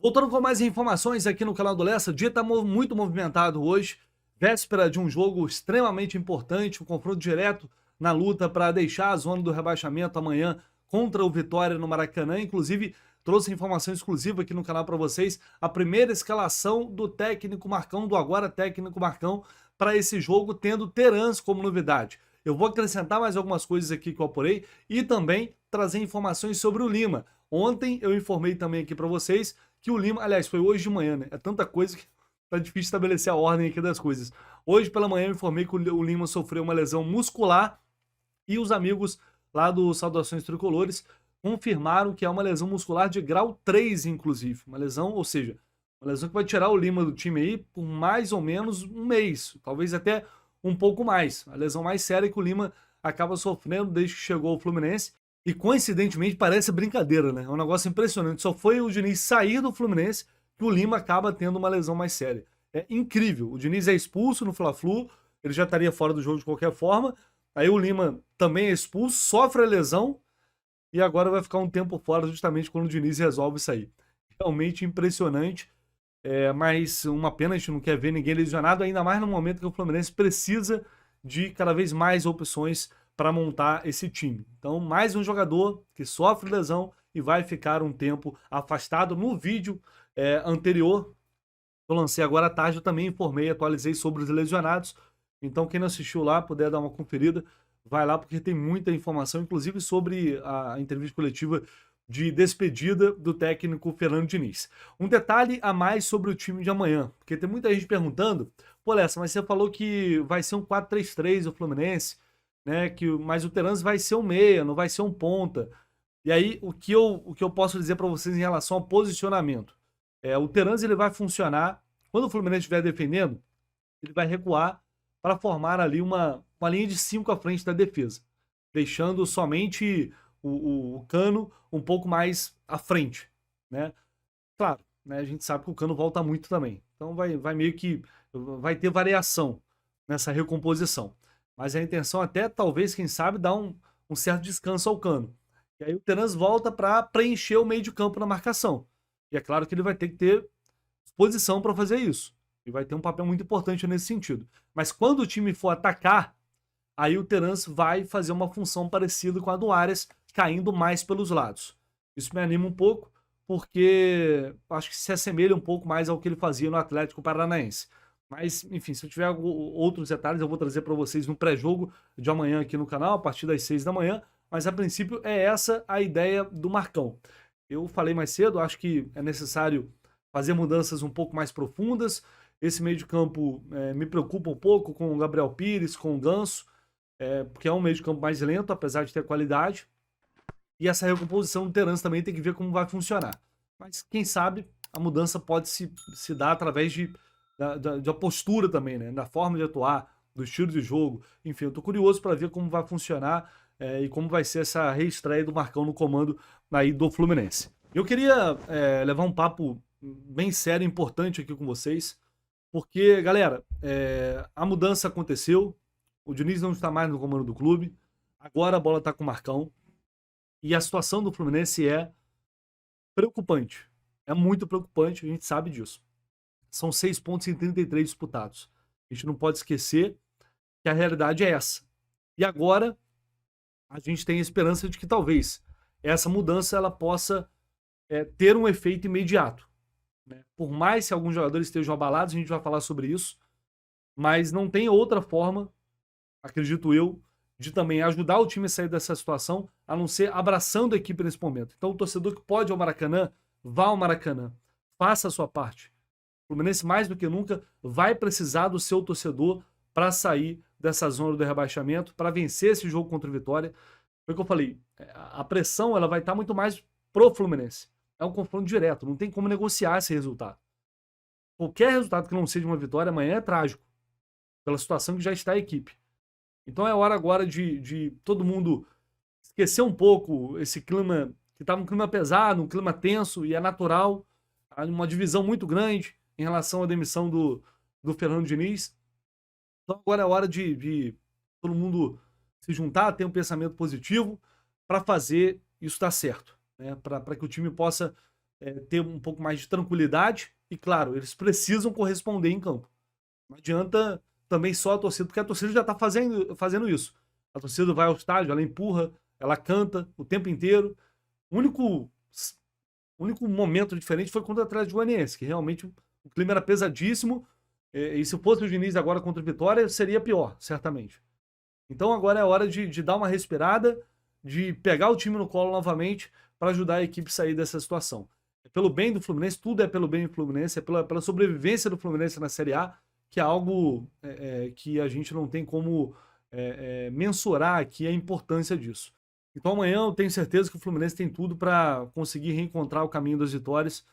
Voltando com mais informações aqui no canal do Lessa, o dia está muito movimentado hoje, véspera de um jogo extremamente importante, um confronto direto na luta para deixar a zona do rebaixamento amanhã contra o Vitória no Maracanã. Inclusive, trouxe informação exclusiva aqui no canal para vocês, a primeira escalação do técnico Marcão, do agora técnico Marcão, para esse jogo, tendo Terans como novidade. Eu vou acrescentar mais algumas coisas aqui que eu apurei e também trazer informações sobre o Lima. Ontem eu informei também aqui para vocês que o Lima, aliás, foi hoje de manhã, né? É tanta coisa que tá difícil estabelecer a ordem aqui das coisas. Hoje pela manhã eu informei que o Lima sofreu uma lesão muscular e os amigos lá do Saudações Tricolores confirmaram que é uma lesão muscular de grau 3, inclusive. Uma lesão, ou seja, uma lesão que vai tirar o Lima do time aí por mais ou menos um mês, talvez até um pouco mais. A lesão mais séria que o Lima acaba sofrendo desde que chegou ao Fluminense. E coincidentemente parece brincadeira, né? É um negócio impressionante. Só foi o Diniz sair do Fluminense que o Lima acaba tendo uma lesão mais séria. É incrível. O Diniz é expulso no Fla-Flu, ele já estaria fora do jogo de qualquer forma. Aí o Lima também é expulso, sofre a lesão e agora vai ficar um tempo fora justamente quando o Diniz resolve sair. Realmente impressionante. Mas uma pena, a gente não quer ver ninguém lesionado, ainda mais no momento que o Fluminense precisa de cada vez mais opções para montar esse time. Então, mais um jogador que sofre lesão e vai ficar um tempo afastado. No vídeo anterior, que eu lancei agora à tarde, eu também informei, atualizei sobre os lesionados. Então, quem não assistiu lá, puder dar uma conferida, vai lá, porque tem muita informação, inclusive sobre a entrevista coletiva de despedida do técnico Fernando Diniz. Um detalhe a mais sobre o time de amanhã, porque tem muita gente perguntando, pô, Lessa, mas você falou que vai ser um 4-3-3 o Fluminense, né? Mas o Terans vai ser um meia, não vai ser um ponta. E aí, o que eu posso dizer para vocês em relação ao posicionamento? O Terans ele vai funcionar, quando o Fluminense estiver defendendo, ele vai recuar para formar ali uma linha de 5 à frente da defesa, deixando somente o Cano um pouco mais à frente, né? Claro, né, a gente sabe que o Cano volta muito também, então vai meio que vai ter variação nessa recomposição. Mas a intenção até, talvez, quem sabe, dar um certo descanso ao Cano. E aí o Terans volta para preencher o meio de campo na marcação. E é claro que ele vai ter que ter disposição para fazer isso. E vai ter um papel muito importante nesse sentido. Mas quando o time for atacar, aí o Terans vai fazer uma função parecida com a do Arias, caindo mais pelos lados. Isso me anima um pouco, porque acho que se assemelha um pouco mais ao que ele fazia no Atlético Paranaense. Mas, enfim, se eu tiver outros detalhes, eu vou trazer para vocês no pré-jogo de amanhã aqui no canal, a partir das 6 da manhã. Mas, a princípio, é essa a ideia do Marcão. Eu falei mais cedo, acho que é necessário fazer mudanças um pouco mais profundas. Esse meio de campo me preocupa um pouco com o Gabriel Pires, com o Ganso, porque é um meio de campo mais lento, apesar de ter qualidade. E essa recomposição do Terans também tem que ver como vai funcionar. Mas quem sabe a mudança pode se dar através da postura também, né? Da forma de atuar, do estilo de jogo. Enfim, eu tô curioso para ver como vai funcionar e como vai ser essa reestreia do Marcão no comando aí do Fluminense. Eu queria levar um papo bem sério e importante aqui com vocês, porque, galera, a mudança aconteceu, o Diniz não está mais no comando do clube, agora a bola está com o Marcão, e a situação do Fluminense é preocupante. É muito preocupante, a gente sabe disso. São 6 pontos em 33 disputados. A gente não pode esquecer que a realidade é essa. E agora, a gente tem a esperança de que talvez essa mudança ela possa ter um efeito imediato, né? Por mais que alguns jogadores estejam abalados, a gente vai falar sobre isso, mas não tem outra forma, acredito eu, de também ajudar o time a sair dessa situação, a não ser abraçando a equipe nesse momento. Então, o torcedor que pode ir ao Maracanã, vá ao Maracanã, faça a sua parte. O Fluminense, mais do que nunca, vai precisar do seu torcedor para sair dessa zona do rebaixamento, para vencer esse jogo contra o Vitória. Foi o que eu falei, a pressão ela vai estar muito mais pro Fluminense. É um confronto direto, não tem como negociar esse resultado. Qualquer resultado que não seja uma vitória amanhã é trágico, pela situação que já está a equipe. Então é hora agora de todo mundo esquecer um pouco esse clima, que estava um clima pesado, um clima tenso, e é natural, uma divisão muito grande em relação à demissão do Fernando Diniz. Então agora é hora de todo mundo se juntar, ter um pensamento positivo para fazer isso dar certo, né? Para que o time possa ter um pouco mais de tranquilidade e, claro, eles precisam corresponder em campo. Não adianta também só a torcida, porque a torcida já está fazendo isso. A torcida vai ao estádio, ela empurra, ela canta o tempo inteiro. O único momento diferente foi contra o Atlético Goianiense, que realmente o clima era pesadíssimo, e se fosse o Diniz agora contra o Vitória, seria pior, certamente. Então agora é hora de dar uma respirada, de pegar o time no colo novamente para ajudar a equipe a sair dessa situação. É pelo bem do Fluminense, tudo é pelo bem do Fluminense, é pela sobrevivência do Fluminense na Série A, que é algo que a gente não tem como mensurar aqui a importância disso. Então amanhã eu tenho certeza que o Fluminense tem tudo para conseguir reencontrar o caminho das vitórias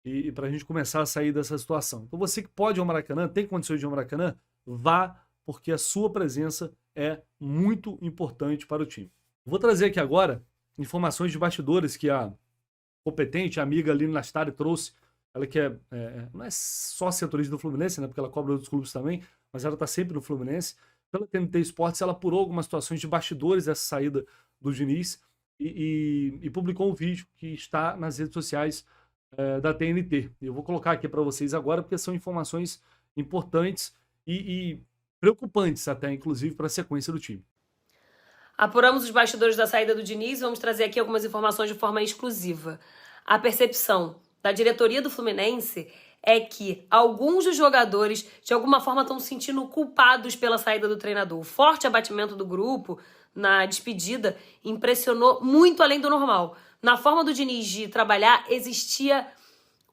e para a gente começar a sair dessa situação. Então você que pode ir ao Maracanã, tem condições de ir ao Maracanã, vá, porque a sua presença é muito importante para o time. Vou trazer aqui agora informações de bastidores que a competente, a amiga Aline Nastari trouxe. Ela que não é só setorista do Fluminense, né, porque ela cobra outros clubes também, mas ela está sempre no Fluminense. Pela TNT Esportes, ela apurou algumas situações de bastidores dessa saída do Diniz e publicou um vídeo que está nas redes sociais da TNT. Eu vou colocar aqui para vocês agora, porque são informações importantes e preocupantes até, inclusive, para a sequência do time. Apuramos os bastidores da saída do Diniz e vamos trazer aqui algumas informações de forma exclusiva. A percepção da diretoria do Fluminense é que alguns dos jogadores, de alguma forma, estão se sentindo culpados pela saída do treinador. O forte abatimento do grupo na despedida impressionou muito além do normal. Na forma do Diniz de trabalhar, existia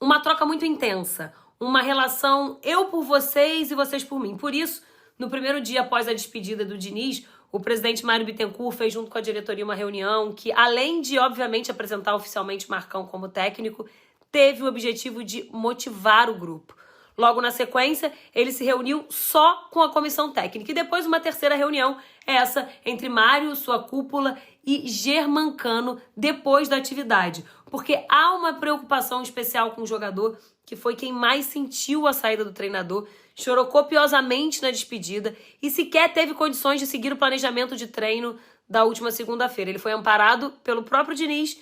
uma troca muito intensa, uma relação eu por vocês e vocês por mim. Por isso, no primeiro dia após a despedida do Diniz, o presidente Mário Bittencourt fez junto com a diretoria uma reunião que, além de, obviamente, apresentar oficialmente Marcão como técnico, teve o objetivo de motivar o grupo. Logo na sequência, ele se reuniu só com a comissão técnica. E depois uma terceira reunião, essa entre Mário, sua cúpula e Germancano, depois da atividade. Porque há uma preocupação especial com o jogador, que foi quem mais sentiu a saída do treinador, chorou copiosamente na despedida e sequer teve condições de seguir o planejamento de treino da última segunda-feira. Ele foi amparado pelo próprio Diniz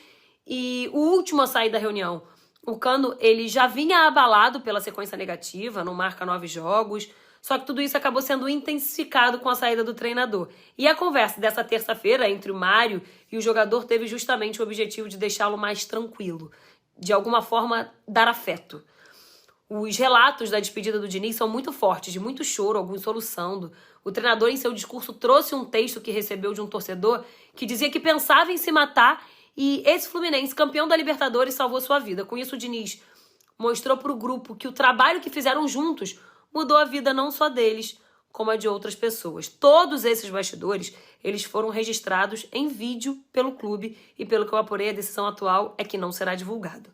e o último a sair da reunião, o Cano, ele já vinha abalado pela sequência negativa, não marca 9 jogos, só que tudo isso acabou sendo intensificado com a saída do treinador. E a conversa dessa terça-feira entre o Mário e o jogador teve justamente o objetivo de deixá-lo mais tranquilo, de alguma forma dar afeto. Os relatos da despedida do Diniz são muito fortes, de muito choro, alguns soluçando. O treinador, em seu discurso, trouxe um texto que recebeu de um torcedor que dizia que pensava em se matar e esse Fluminense, campeão da Libertadores, salvou sua vida. Com isso, o Diniz mostrou para o grupo que o trabalho que fizeram juntos mudou a vida não só deles, como a de outras pessoas. Todos esses bastidores, eles foram registrados em vídeo pelo clube e, pelo que eu apurei, a decisão atual é que não será divulgado.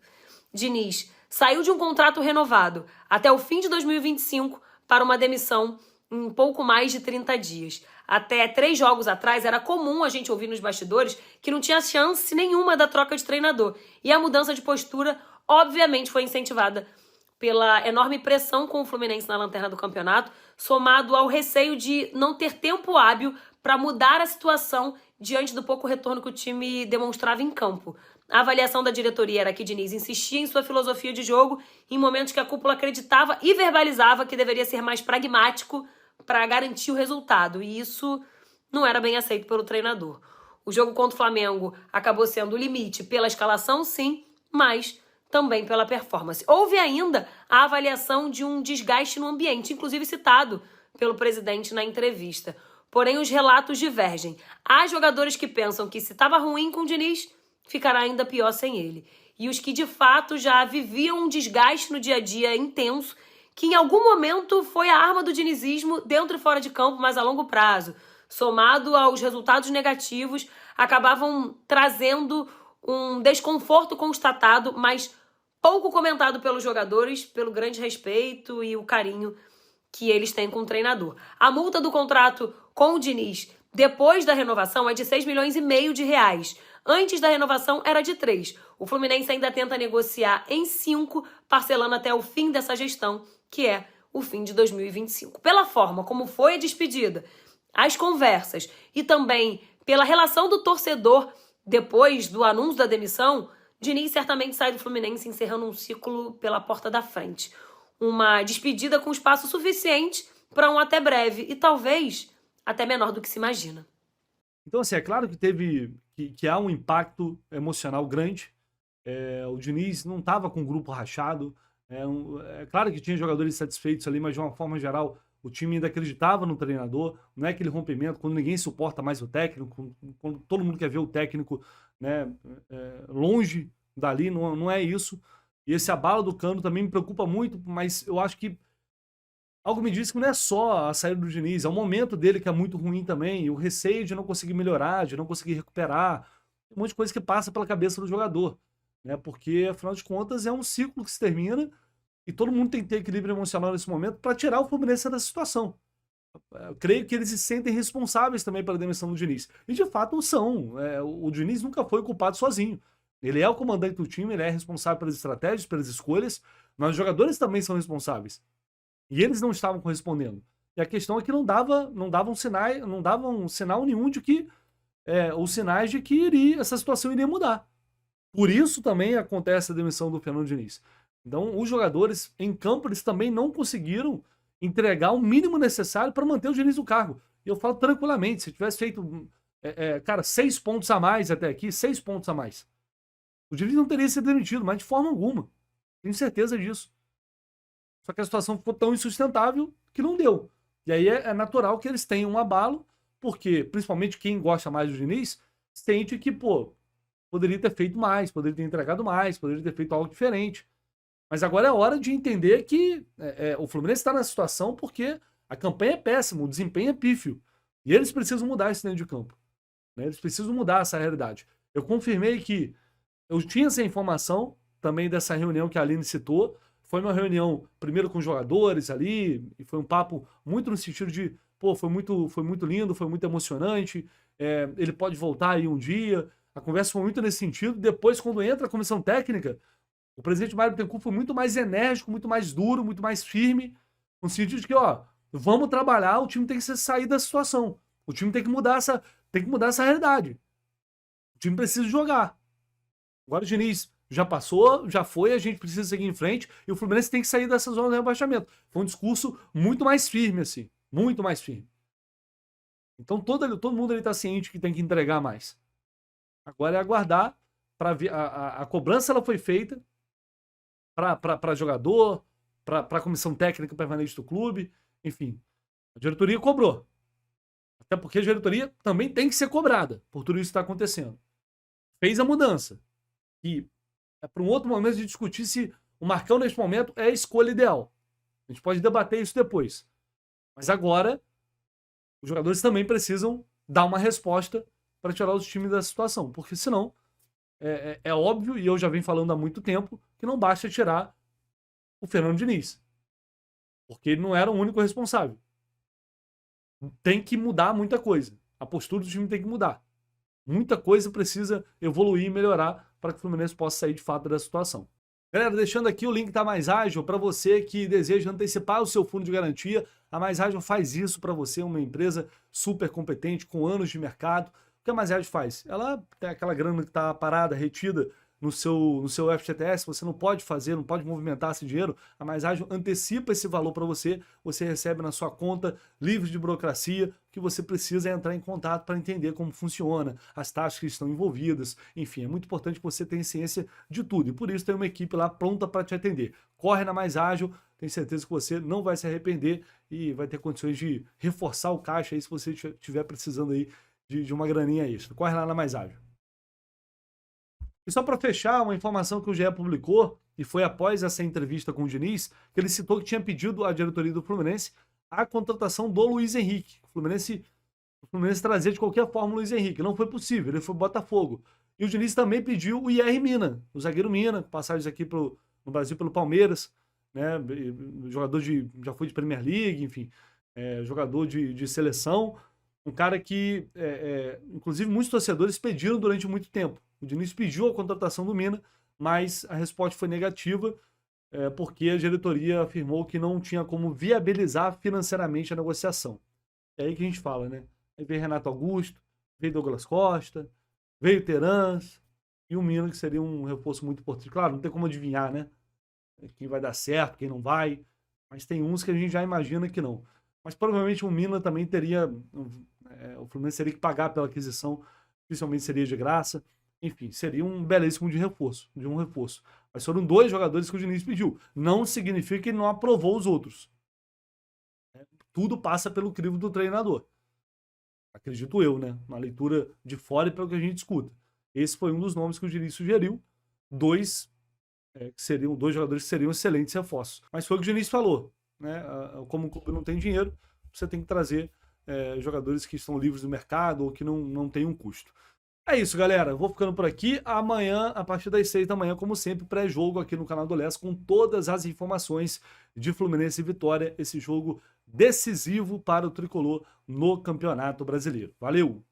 Diniz saiu de um contrato renovado até o fim de 2025 para uma demissão em pouco mais de 30 dias. Até 3 jogos atrás era comum a gente ouvir nos bastidores que não tinha chance nenhuma da troca de treinador. E a mudança de postura, obviamente, foi incentivada pela enorme pressão com o Fluminense na lanterna do campeonato, somado ao receio de não ter tempo hábil para mudar a situação diante do pouco retorno que o time demonstrava em campo. A avaliação da diretoria era que Diniz insistia em sua filosofia de jogo em momentos que a cúpula acreditava e verbalizava que deveria ser mais pragmático para garantir o resultado, e isso não era bem aceito pelo treinador. O jogo contra o Flamengo acabou sendo o limite pela escalação, sim, mas também pela performance. Houve ainda a avaliação de um desgaste no ambiente, inclusive citado pelo presidente na entrevista. Porém, os relatos divergem. Há jogadores que pensam que se estava ruim com o Diniz, ficará ainda pior sem ele. E os que de fato já viviam um desgaste no dia a dia intenso, que em algum momento foi a arma do dinizismo dentro e fora de campo, mas a longo prazo, somado aos resultados negativos, acabavam trazendo um desconforto constatado, mas pouco comentado pelos jogadores, pelo grande respeito e o carinho que eles têm com o treinador. A multa do contrato com o Diniz, depois da renovação, é de 6,5 milhões de reais. Antes da renovação era de 3. O Fluminense ainda tenta negociar em 5, parcelando até o fim dessa gestão, que é o fim de 2025. Pela forma como foi a despedida, as conversas e também pela relação do torcedor depois do anúncio da demissão, Diniz certamente sai do Fluminense encerrando um ciclo pela porta da frente. Uma despedida com espaço suficiente para um até breve e talvez até menor do que se imagina. Então, assim, é claro que que há um impacto emocional grande. O Diniz não estava com o grupo rachado. É claro que tinha jogadores satisfeitos ali, mas de uma forma geral o time ainda acreditava no treinador. Não é aquele rompimento quando ninguém suporta mais o técnico, quando todo mundo quer ver o técnico, né, longe dali, não é isso. E esse abalo do Cano também me preocupa muito, mas eu acho que algo me diz que não é só a saída do Diniz, é o momento dele que é muito ruim também, e o receio de não conseguir melhorar, de não conseguir recuperar, um monte de coisa que passa pela cabeça do jogador, né? Porque, afinal de contas, é um ciclo que se termina e todo mundo tem que ter equilíbrio emocional nesse momento para tirar o Fluminense dessa situação. Eu creio que eles se sentem responsáveis também pela demissão do Diniz. E de fato são. O Diniz nunca foi culpado sozinho. Ele é o comandante do time, ele é responsável pelas estratégias, pelas escolhas, mas os jogadores também são responsáveis. E eles não estavam correspondendo. E a questão é que não davam sinal nenhum de que os sinais de que essa situação iria mudar. Por isso também acontece a demissão do Fernando Diniz. Então, os jogadores em campo eles também não conseguiram entregar o mínimo necessário para manter o Diniz no cargo. E eu falo tranquilamente, se tivesse feito, cara, 6 pontos a mais até aqui, 6 pontos a mais, o Diniz não teria sido demitido, mas de forma alguma. Tenho certeza disso. Só que a situação ficou tão insustentável que não deu. E aí é natural que eles tenham um abalo, porque, principalmente quem gosta mais do Diniz, sente que, pô, poderia ter feito mais, poderia ter entregado mais, poderia ter feito algo diferente. Mas agora é hora de entender que o Fluminense está nessa situação porque a campanha é péssima, o desempenho é pífio. E eles precisam mudar isso dentro de campo, né? Eles precisam mudar essa realidade. Eu confirmei que eu tinha essa informação também dessa reunião que a Aline citou. Foi uma reunião, primeiro com os jogadores ali, e foi um papo muito no sentido de, pô, foi muito lindo, foi muito emocionante, ele pode voltar aí um dia. A conversa foi muito nesse sentido. Depois, quando entra a comissão técnica, o presidente Mário Bittencourt foi muito mais enérgico, muito mais duro, muito mais firme, no sentido de que, ó, vamos trabalhar, o time tem que sair da situação. O time tem que mudar essa realidade. O time precisa jogar. Agora o Diniz já passou, já foi, a gente precisa seguir em frente e o Fluminense tem que sair dessa zona de rebaixamento. Foi um discurso muito mais firme, assim. Muito mais firme. Então todo mundo está ciente que tem que entregar mais. Agora é aguardar para ver. A cobrança ela foi feita para jogador, para a comissão técnica permanente do clube, enfim. A diretoria cobrou. Até porque a diretoria também tem que ser cobrada por tudo isso que está acontecendo. Fez a mudança. E é para um outro momento de discutir se o Marcão, neste momento, é a escolha ideal. A gente pode debater isso depois. Mas agora, os jogadores também precisam dar uma resposta para tirar os times da situação. Porque senão, é óbvio, e eu já venho falando há muito tempo, que não basta tirar o Fernando Diniz. Porque ele não era o único responsável. Tem que mudar muita coisa. A postura do time tem que mudar. Muita coisa precisa evoluir e melhorar para que o Fluminense possa sair de fato da situação. Galera, deixando aqui o link da Mais Ágil para você que deseja antecipar o seu fundo de garantia. A Mais Ágil faz isso para você, uma empresa super competente, com anos de mercado. O que a Mais Ágil faz? Ela tem aquela grana que está parada, retida no seu FGTS, você não pode fazer, não pode movimentar esse dinheiro. A Mais Ágil antecipa esse valor para você, você recebe na sua conta, livre de burocracia. O que você precisa é entrar em contato para entender como funciona, as taxas que estão envolvidas. Enfim, é muito importante que você tenha ciência de tudo e por isso tem uma equipe lá pronta para te atender. Corre na Mais Ágil, tenho certeza que você não vai se arrepender e vai ter condições de reforçar o caixa aí se você estiver precisando aí de uma graninha extra. Corre lá na Mais Ágil. E só para fechar, uma informação que o GE publicou, e foi após essa entrevista com o Diniz, que ele citou que tinha pedido à diretoria do Fluminense a contratação do Luiz Henrique. O Fluminense trazia de qualquer forma o Luiz Henrique. Não foi possível, ele foi Botafogo. E o Diniz também pediu o IR Mina, o zagueiro Mina, passagens aqui no Brasil pelo Palmeiras, né? Jogador já foi de Premier League, enfim, jogador de seleção. Um cara que, inclusive, muitos torcedores pediram durante muito tempo. O Diniz pediu a contratação do Mina, mas a resposta foi negativa, porque a diretoria afirmou que não tinha como viabilizar financeiramente a negociação. É aí que a gente fala, né? Aí veio Renato Augusto, veio Douglas Costa, veio Terans, e o Mina, que seria um reforço muito importante. Claro, não tem como adivinhar, né? Quem vai dar certo, quem não vai, mas tem uns que a gente já imagina que não. Mas provavelmente o Mina também teria, o Fluminense teria que pagar pela aquisição, principalmente seria de graça. Enfim, seria um belíssimo de um reforço. Mas foram 2 jogadores que o Diniz pediu. Não significa que ele não aprovou os outros. Tudo passa pelo crivo do treinador. Acredito eu, né? Uma leitura de fora e pelo que a gente escuta. Esse foi um dos nomes que o Diniz sugeriu. 2 que seriam 2 jogadores que seriam excelentes reforços. Mas foi o que o Diniz falou, né? Como o clube não tem dinheiro, você tem que trazer jogadores que estão livres do mercado ou que não têm um custo. É isso, galera. Vou ficando por aqui. Amanhã, a partir das 6 da manhã, como sempre, pré-jogo aqui no canal do Leste, com todas as informações de Fluminense e Vitória. Esse jogo decisivo para o Tricolor no Campeonato Brasileiro. Valeu!